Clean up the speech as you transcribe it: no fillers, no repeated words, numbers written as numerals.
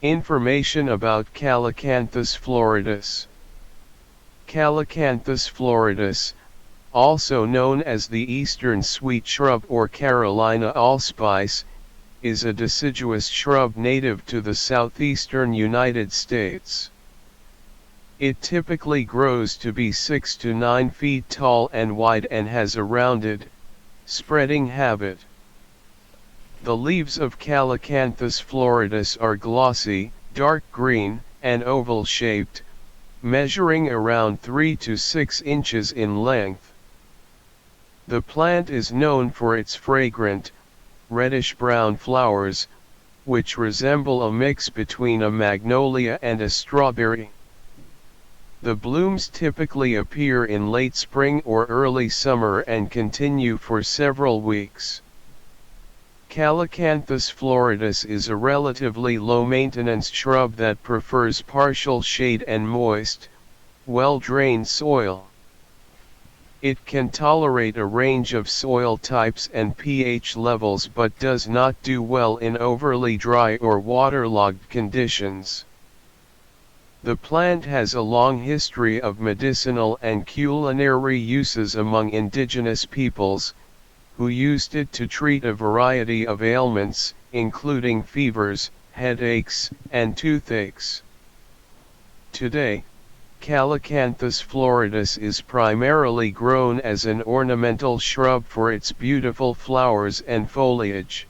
Information about Calycanthus floridus. Calycanthus floridus, also known as the eastern sweet shrub or Carolina allspice, is a deciduous shrub native to the southeastern United States. It typically grows to be 6 to 9 feet tall and wide and has a rounded, spreading habit. The leaves of Calycanthus floridus are glossy, dark green, and oval-shaped, measuring around 3 to 6 inches in length. The plant is known for its fragrant, reddish-brown flowers, which resemble a mix between a magnolia and a strawberry. The blooms typically appear in late spring or early summer and continue for several weeks. Calycanthus floridus is a relatively low-maintenance shrub that prefers partial shade and moist, well-drained soil. It can tolerate a range of soil types and pH levels but does not do well in overly dry or waterlogged conditions. The plant has a long history of medicinal and culinary uses among indigenous peoples, who used it to treat a variety of ailments, including fevers, headaches, and toothaches. Today, Calycanthus floridus is primarily grown as an ornamental shrub for its beautiful flowers and foliage.